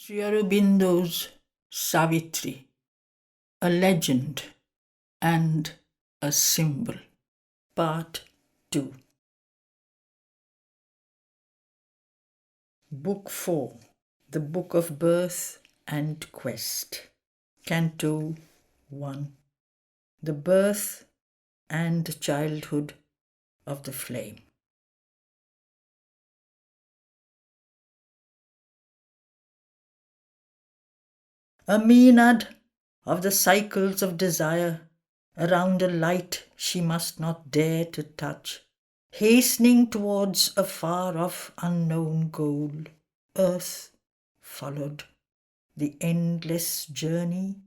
Sri Aurobindo's Savitri, a legend and a symbol. Part 2. Book 4. The Book of Birth and Quest. Canto 1. The Birth and Childhood of the Flame. A Maenad of the cycles of desire, around a light she must not dare to touch, hastening towards a far-off unknown goal, Earth followed the endless journey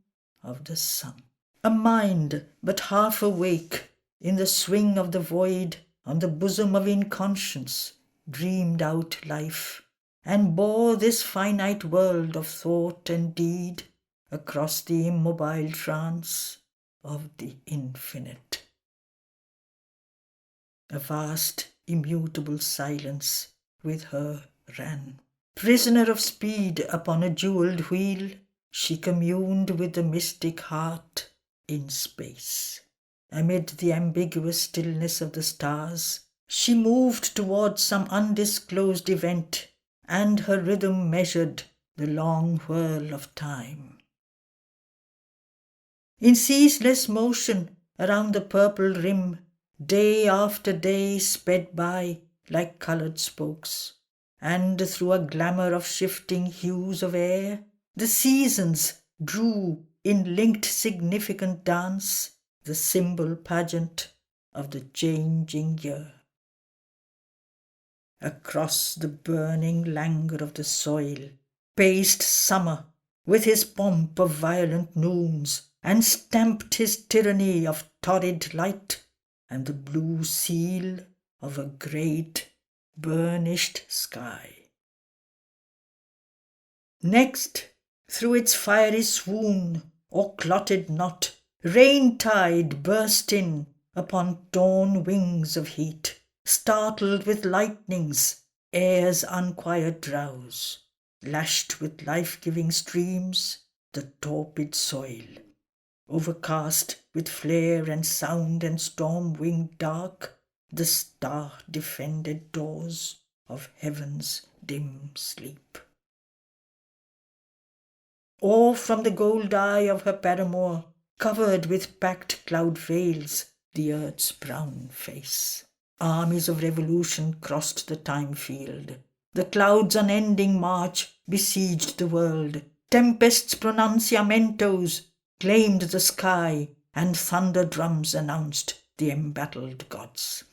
of the sun. A mind but half awake in the swing of the void on the bosom of inconscience dreamed out life, and bore this finite world of thought and deed across the immobile trance of the infinite. A vast, immutable silence with her ran. Prisoner of speed upon a jewelled wheel, she communed with the mystic heart in space. Amid the ambiguous stillness of the stars, she moved towards some undisclosed event, and her rhythm measured the long whirl of time. In ceaseless motion around the purple rim, day after day sped by like coloured spokes, and through a glamour of shifting hues of air, the seasons drew in linked significant dance the symbol pageant of the changing year. Across the burning languor of the soil paced summer with his pomp of violent noons, and stamped his tyranny of torrid light and the blue seal of a great burnished sky. Next, through its fiery swoon or clotted knot, rain tide burst in upon torn wings of heat, startled with lightnings, air's unquiet drowse, lashed with life-giving streams the torpid soil, overcast with flare and sound and storm-winged dark, the star-defended doors of heaven's dim sleep. Or from the gold eye of her paramour, covered with packed cloud veils, the earth's brown face. Armies of revolution crossed the time field. The clouds' unending march besieged the world. Tempests' pronunciamentos claimed the sky, and thunder drums announced the embattled gods.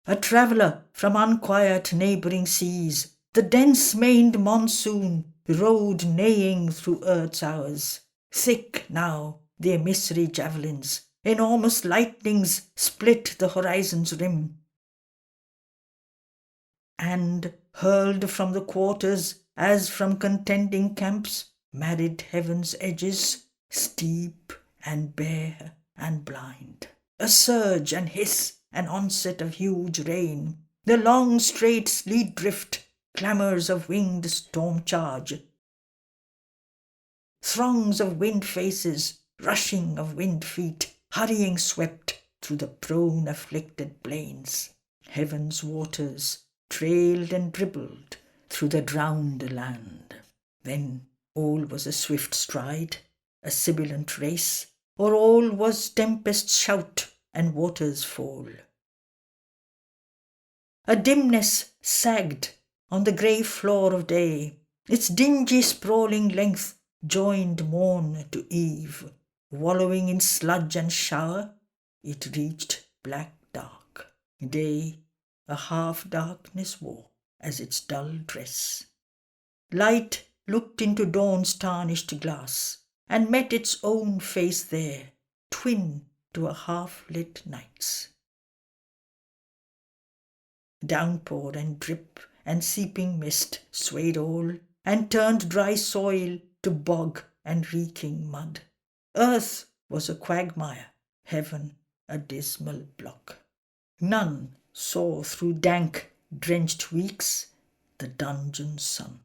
A traveller from unquiet neighbouring seas, the dense-maned monsoon rode neighing through earth's hours. Thick now the emissary javelins, enormous lightnings split the horizon's rim, and hurled from the quarters as from contending camps, married heaven's edges, steep and bare and blind. A surge and hiss, an onset of huge rain, the long straight sleet drift, clamours of winged storm charge, throngs of wind faces, rushing of wind feet, hurrying swept through the prone afflicted plains. Heaven's waters trailed and dribbled through the drowned land. Then all was a swift stride, a sibilant race, or all was tempest's shout and water's fall. A dimness sagged on the grey floor of day, its dingy sprawling length joined morn to eve. Wallowing in sludge and shower, it reached black dark. Day a half-darkness wore as its dull dress. Light looked into dawn's tarnished glass, and met its own face there, twin to a half-lit night's. Downpour and drip and seeping mist swayed all, and turned dry soil to bog and reeking mud. Earth was a quagmire, heaven a dismal block. None saw through dank, drenched weeks the dungeon sun.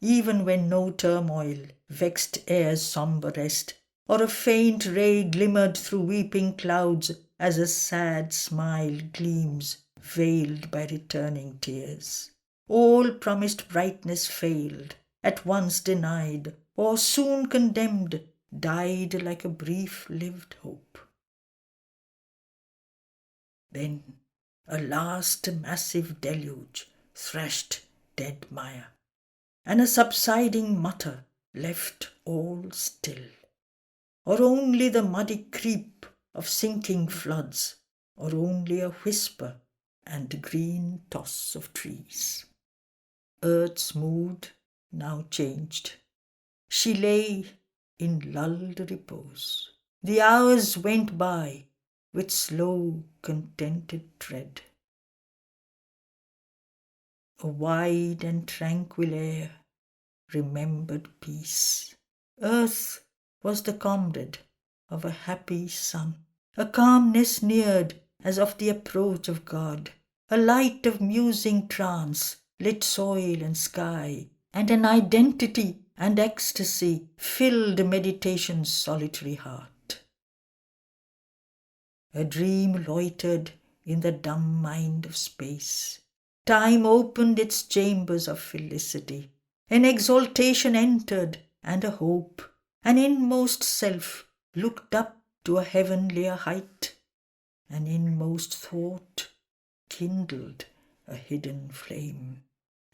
even when no turmoil vexed air's sombre rest, or a faint ray glimmered through weeping clouds as a sad smile gleams, veiled by returning tears. All promised brightness failed, at once denied, or soon condemned, died like a brief-lived hope. Then a last massive deluge thrashed dead mire, and a subsiding mutter left all still, or only the muddy creep of sinking floods, or only a whisper and green toss of trees. Earth's mood now changed. She lay in lulled repose. The hours went by with slow, contented tread. A wide and tranquil air remembered peace. Earth was the comrade of a happy sun. A calmness neared as of the approach of God. A light of musing trance lit soil and sky, and an identity and ecstasy filled meditation's solitary heart. A dream loitered in the dumb mind of space. Time opened its chambers of felicity. An exaltation entered, and a hope, an inmost self, looked up to a heavenlier height. An inmost thought kindled a hidden flame,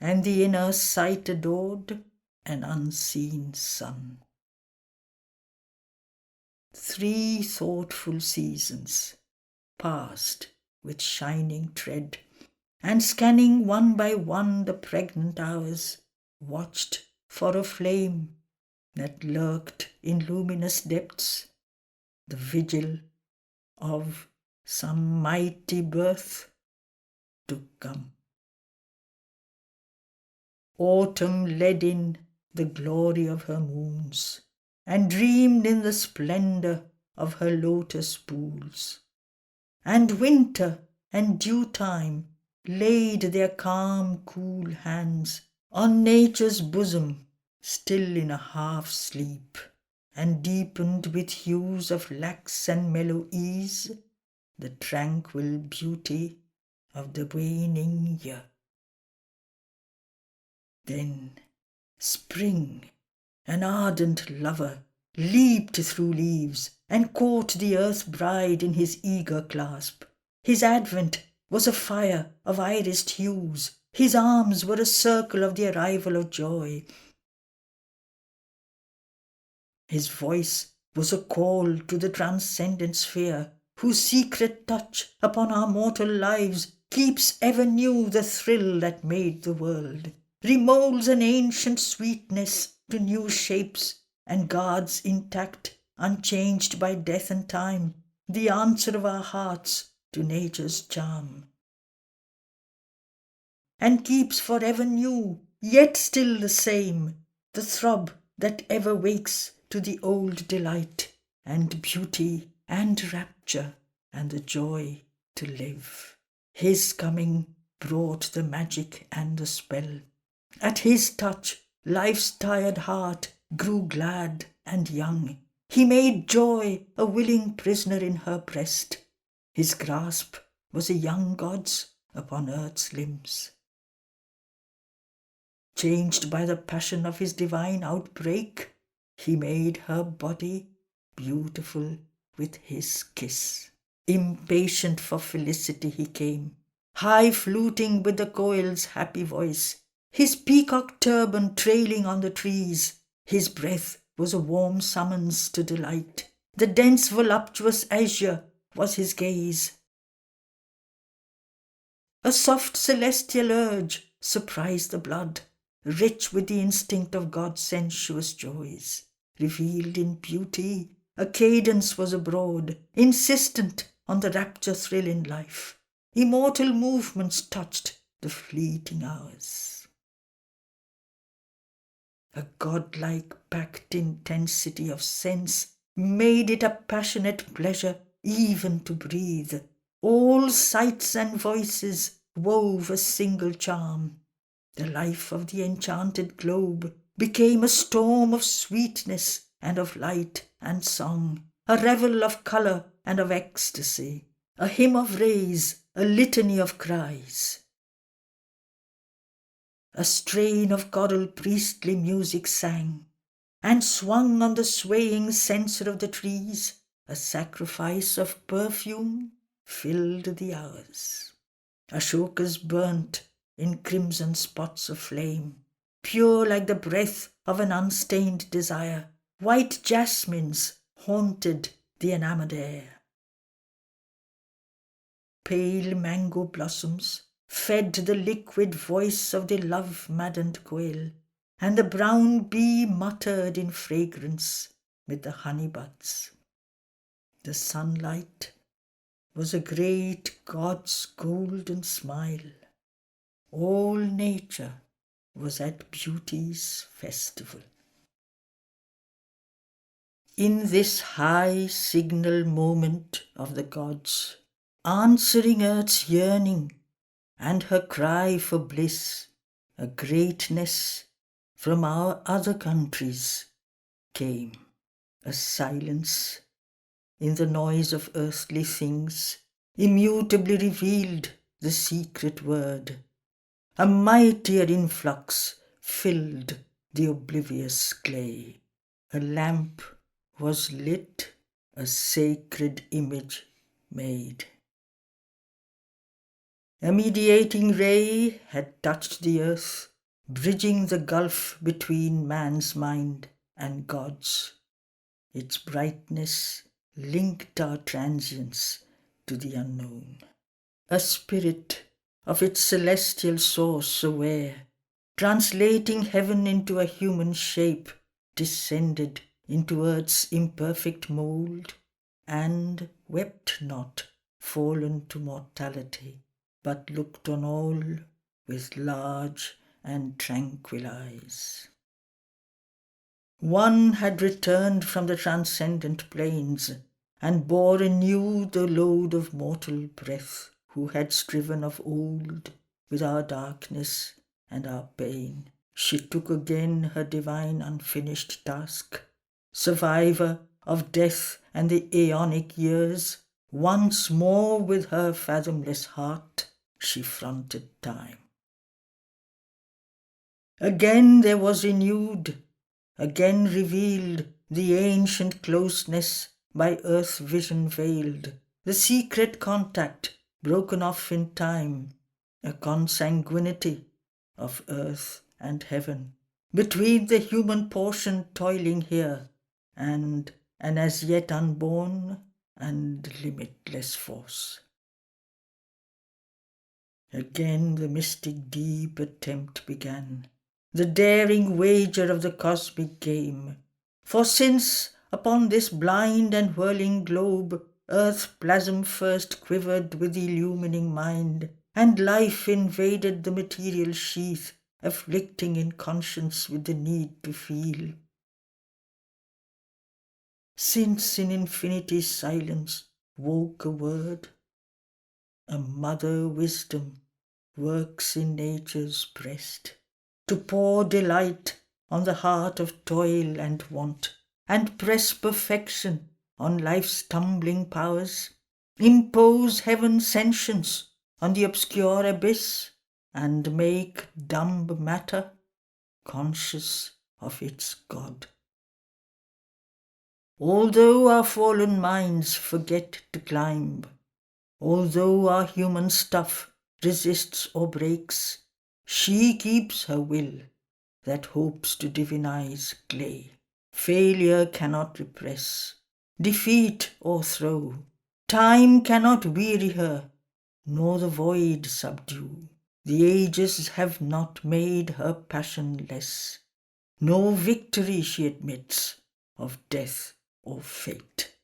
and the inner sight adored an unseen sun. 3 thoughtful seasons passed with shining tread, and scanning one by one the pregnant hours, watched for a flame that lurked in luminous depths, the vigil of some mighty birth to come. Autumn led in the glory of her moons, and dreamed in the splendour of her lotus pools. And winter and dew time laid their calm, cool hands on nature's bosom, still in a half sleep, and deepened with hues of lax and mellow ease the tranquil beauty of the waning year. Then spring, an ardent lover, leaped through leaves and caught the earth bride in his eager clasp. His advent was a fire of irised hues. His arms were a circle of the arrival of joy. His voice was a call to the transcendent sphere, whose secret touch upon our mortal lives keeps ever new the thrill that made the world, remolds an ancient sweetness to new shapes, and guards intact, unchanged by death and time, the answer of our hearts to nature's charm, and keeps forever new, yet still the same, the throb that ever wakes to the old delight, and beauty, and rapture, and the joy to live. His coming brought the magic and the spell. At his touch, life's tired heart grew glad and young. He made joy a willing prisoner in her breast. His grasp was a young god's upon earth's limbs. Changed by the passion of his divine outbreak, he made her body beautiful with his kiss. Impatient for felicity he came, high fluting with the koel's happy voice, his peacock turban trailing on the trees. His breath was a warm summons to delight. The dense voluptuous azure was his gaze. A soft celestial urge surprised the blood, rich with the instinct of God's sensuous joys. Revealed in beauty, a cadence was abroad, insistent on the rapture thrill in life. Immortal movements touched the fleeting hours. A godlike packed intensity of sense made it a passionate pleasure even to breathe. All sights and voices wove a single charm. The life of the enchanted globe became a storm of sweetness and of light and song, a revel of colour and of ecstasy, a hymn of rays, a litany of cries. A strain of choral priestly music sang, and swung on the swaying censer of the trees, a sacrifice of perfume filled the hours. Ashokas burnt in crimson spots of flame, pure like the breath of an unstained desire. White jasmines haunted the enamoured air. Pale mango blossoms fed the liquid voice of the love-maddened quail, and the brown bee muttered in fragrance with the honey buds. The sunlight was a great god's golden smile. All nature was at beauty's festival. In this high signal moment of the gods, answering earth's yearning and her cry for bliss, a greatness from our other countries came, a silence in the noise of earthly things, immutably revealed the secret word. A mightier influx filled the oblivious clay. A lamp was lit, a sacred image made. A mediating ray had touched the earth, bridging the gulf between man's mind and God's. Its brightness linked our transience to the unknown. A spirit of its celestial source aware, translating heaven into a human shape, descended into earth's imperfect mould, and wept not, fallen to mortality, but looked on all with large and tranquil eyes. One had returned from the transcendent plains, and bore anew the load of mortal breath, who had striven of old with our darkness and our pain. She took again her divine unfinished task. Survivor of death and the aeonic years, once more with her fathomless heart she fronted time. Again there was renewed, again revealed, the ancient closeness by earth vision veiled, the secret contact broken off in time, a consanguinity of earth and heaven, between the human portion toiling here and an as yet unborn and limitless force. Again the mystic deep attempt began, the daring wager of the cosmic game. For since upon this blind and whirling globe earth plasm first quivered with the illumining mind, and life invaded the material sheath, afflicting in conscience with the need to feel. Since in infinity's silence woke a word, a mother wisdom works in nature's breast, to pour delight on the heart of toil and want, and press perfection on life's tumbling powers, impose heaven's sentience on the obscure abyss, and make dumb matter conscious of its God. Although our fallen minds forget to climb, although our human stuff resists or breaks, she keeps her will that hopes to divinize clay. Failure cannot repress, defeat o'erthrow. Time cannot weary her, nor the void subdue. The ages have not made her passion less. No victory she admits of death or fate.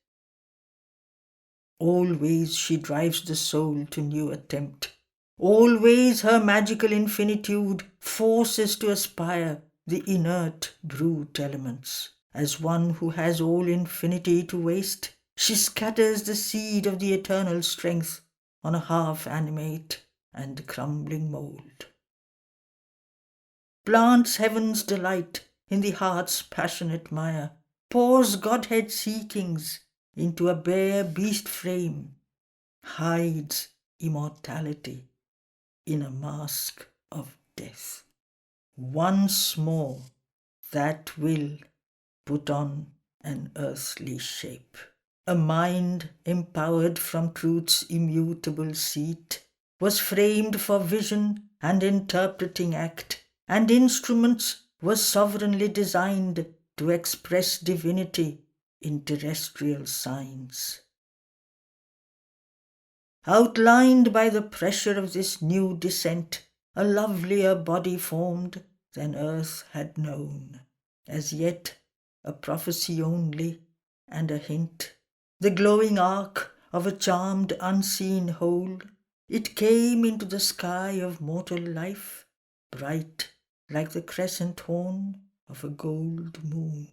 Always she drives the soul to new attempt. Always her magical infinitude forces to aspire the inert brute elements. As one who has all infinity to waste, she scatters the seed of the eternal strength on a half-animate and crumbling mould. plants heaven's delight in the heart's passionate mire, pours Godhead seekings into a bare beast frame, hides immortality in a mask of death. Once more that will put on an earthly shape. A mind empowered from truth's immutable seat was framed for vision and interpreting act, and instruments were sovereignly designed to express divinity in terrestrial signs. Outlined by the pressure of this new descent, a lovelier body formed than earth had known. As yet a prophecy only and a hint, the glowing arc of a charmed unseen whole, it came into the sky of mortal life, bright like the crescent horn of a gold moon,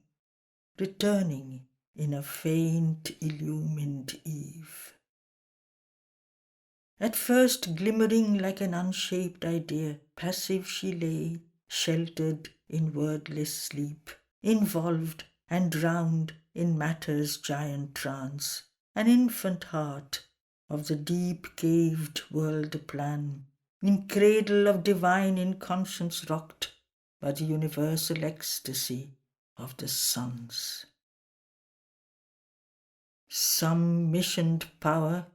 returning in a faint illumined eve. At first glimmering like an unshaped idea, passive she lay, sheltered in wordless sleep, involved and drowned in matter's giant trance, an infant heart of the deep-caved world plan, in cradle of divine inconscience rocked by the universal ecstasy of the suns. Some missioned power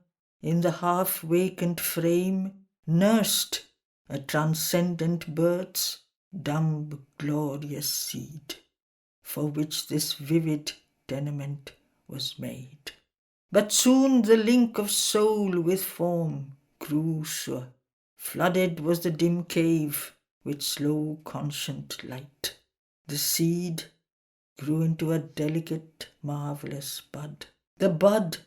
in the half-vacant frame nursed a transcendent bird's dumb glorious seed, for which this vivid tenement was made. But soon the link of soul with form grew sure. Flooded was the dim cave with slow conscient light. The seed grew into a delicate, marvellous bud. The bud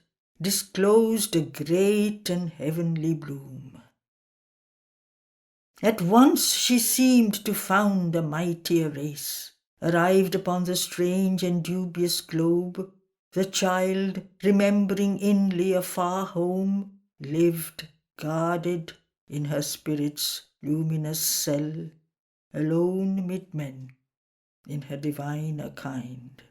disclosed a great and heavenly bloom. At once she seemed to found a mightier race. Arrived upon the strange and dubious globe, the child, remembering inly a far home, lived, guarded in her spirit's luminous cell, alone mid men, in her diviner kind.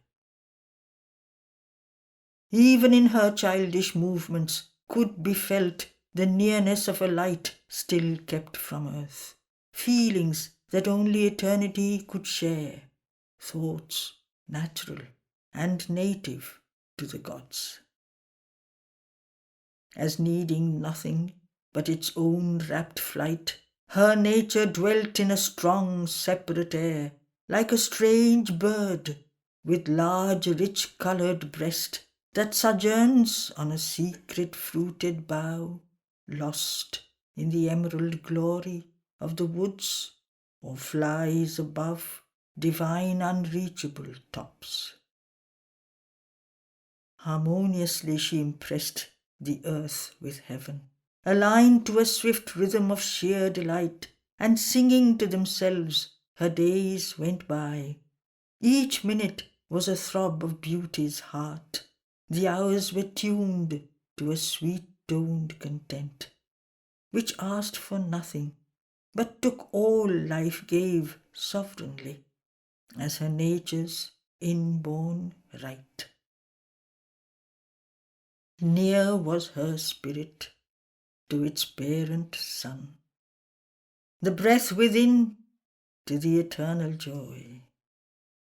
Even in her childish movements could be felt the nearness of a light still kept from earth, feelings that only eternity could share, thoughts natural and native to the gods. As needing nothing but its own rapt flight, her nature dwelt in a strong separate air, like a strange bird with large rich-coloured breast that sojourns on a secret fruited bough, lost in the emerald glory of the woods, or flies above divine unreachable tops. Harmoniously she impressed the earth with heaven, aligned to a swift rhythm of sheer delight, and singing to themselves her days went by. Each minute was a throb of beauty's heart. The hours were tuned to a sweet-toned content, which asked for nothing, but took all life gave sovereignly, as her nature's inborn right. Near was her spirit to its parent sun, the breath within to the eternal joy.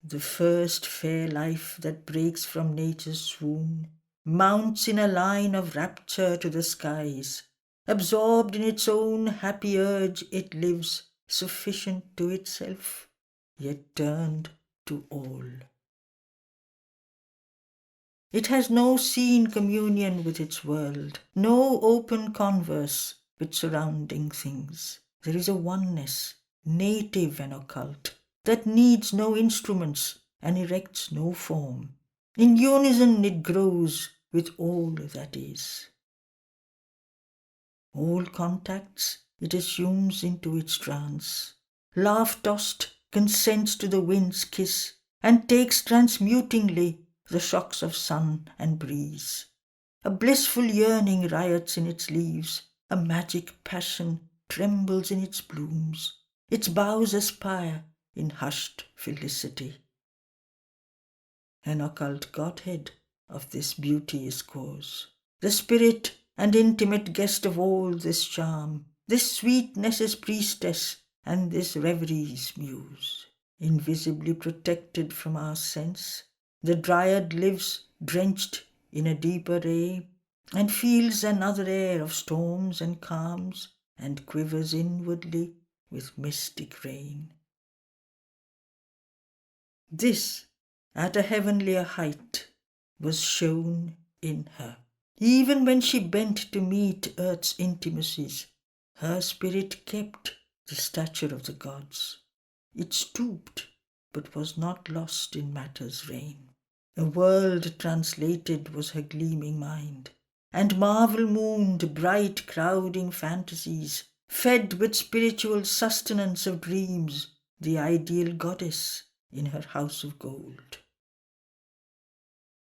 The first fair life that breaks from nature's swoon mounts in a line of rapture to the skies. Absorbed in its own happy urge, it lives sufficient to itself, yet turned to all. It has no seen communion with its world, no open converse with surrounding things. There is a oneness, native and occult, that needs no instruments and erects no form. In unison it grows with all that is. All contacts it assumes into its trance. Laugh-tossed, consents to the wind's kiss, and takes transmutingly the shocks of sun and breeze. A blissful yearning riots in its leaves, a magic passion trembles in its blooms. Its boughs aspire, in hushed felicity. An occult Godhead of this beauty is cause, the spirit and intimate guest of all this charm, this sweetness' priestess and this reverie's muse. Invisibly protected from our sense, the dryad lives drenched in a deeper ray, and feels another air of storms and calms, and quivers inwardly with mystic rain. This, at a heavenlier height, was shown in her. Even when she bent to meet earth's intimacies, her spirit kept the stature of the gods. It stooped, but was not lost in matter's reign. A world translated was her gleaming mind, and marvel-mooned, bright, crowding fantasies fed with spiritual sustenance of dreams the ideal goddess in her house of gold.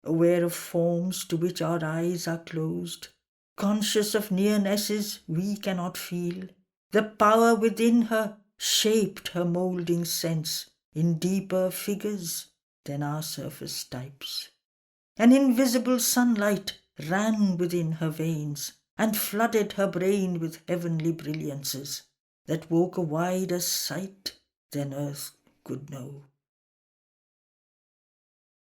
Aware of forms to which our eyes are closed, conscious of nearnesses we cannot feel, the power within her shaped her moulding sense in deeper figures than our surface types. An invisible sunlight ran within her veins and flooded her brain with heavenly brilliances that woke a wider sight than earth could know.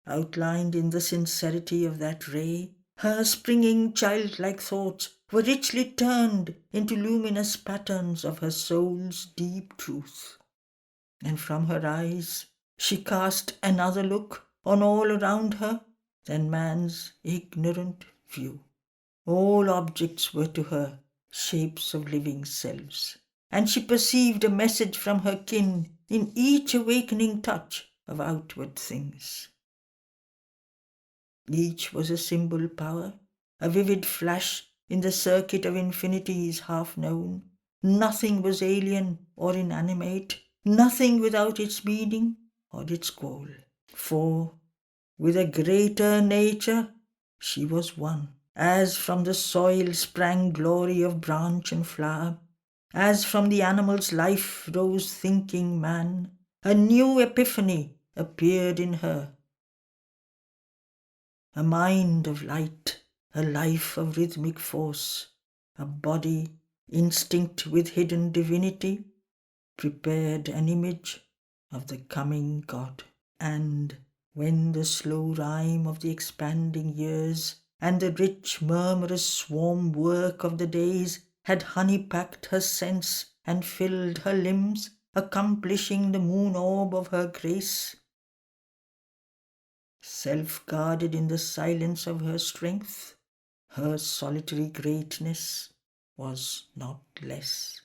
Outlined in the sincerity of that ray, her springing childlike thoughts were richly turned into luminous patterns of her soul's deep truth. And from her eyes she cast another look on all around her than man's ignorant view. All objects were to her shapes of living selves, and she perceived a message from her kin in each awakening touch of outward things. Each was a symbol power, a vivid flash in the circuit of infinities half known. Nothing was alien or inanimate, nothing without its meaning or its goal. For with a greater nature she was one, as from the soil sprang glory of branch and flower, as from the animal's life rose thinking man, a new epiphany appeared in her. A mind of light, a life of rhythmic force, a body instinct with hidden divinity, prepared an image of the coming God. And when the slow rhyme of the expanding years and the rich murmurous swarm work of the days had honey-packed her sense and filled her limbs, accomplishing the moon orb of her grace, self-guarded in the silence of her strength, her solitary greatness was not less.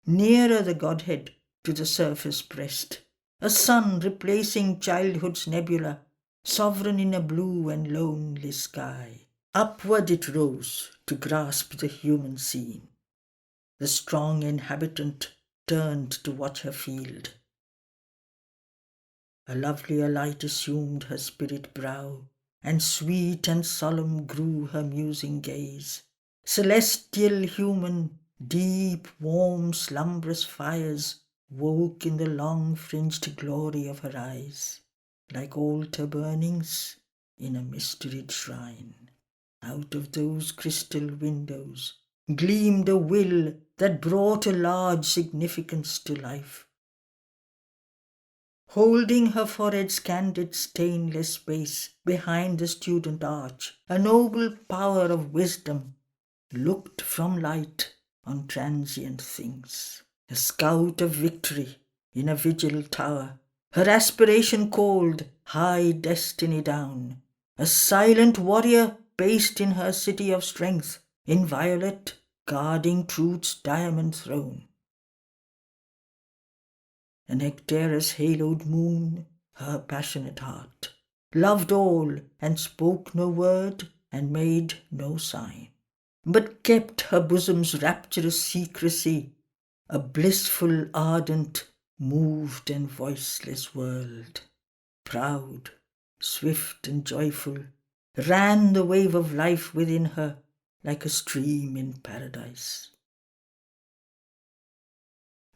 Nearer the Godhead to the surface pressed, a sun replacing childhood's nebula, sovereign in a blue and lonely sky. Upward it rose to grasp the human scene. The strong inhabitant turned to watch her field. A lovelier light assumed her spirit brow, and sweet and solemn grew her musing gaze. Celestial human, deep, warm, slumbrous fires woke in the long-fringed glory of her eyes, like altar burnings in a mysteried shrine. Out of those crystal windows gleamed a will that brought a large significance to life. Holding her forehead's candid stainless face behind the student arch, a noble power of wisdom looked from light on transient things. A scout of victory in a vigil tower, her aspiration called high destiny down. A silent warrior based in her city of strength, inviolate, guarding truth's diamond throne. An Ecterus haloed moon, her passionate heart, loved all and spoke no word and made no sign, but kept her bosom's rapturous secrecy, a blissful, ardent, moved and voiceless world. Proud, swift and joyful, ran the wave of life within her like a stream in paradise.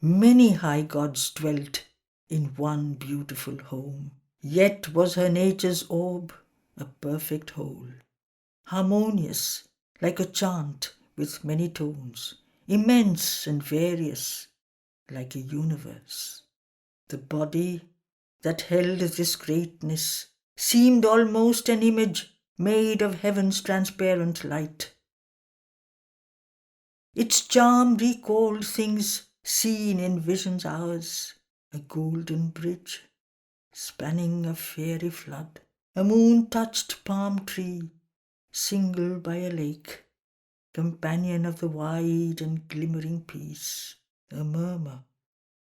Many high gods dwelt in one beautiful home. Yet was her nature's orb a perfect whole, harmonious like a chant with many tones, immense and various like a universe. The body that held this greatness seemed almost an image made of heaven's transparent light. Its charm recalled things seen in vision's hours, a golden bridge spanning a fairy flood, a moon-touched palm tree, single by a lake, companion of the wide and glimmering peace, a murmur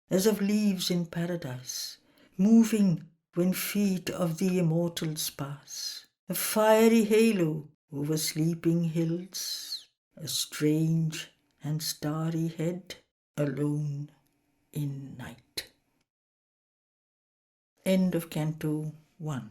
as of leaves in paradise, moving when feet of the immortals pass, a fiery halo over sleeping hills, a strange and starry head alone in night. End of Canto 1.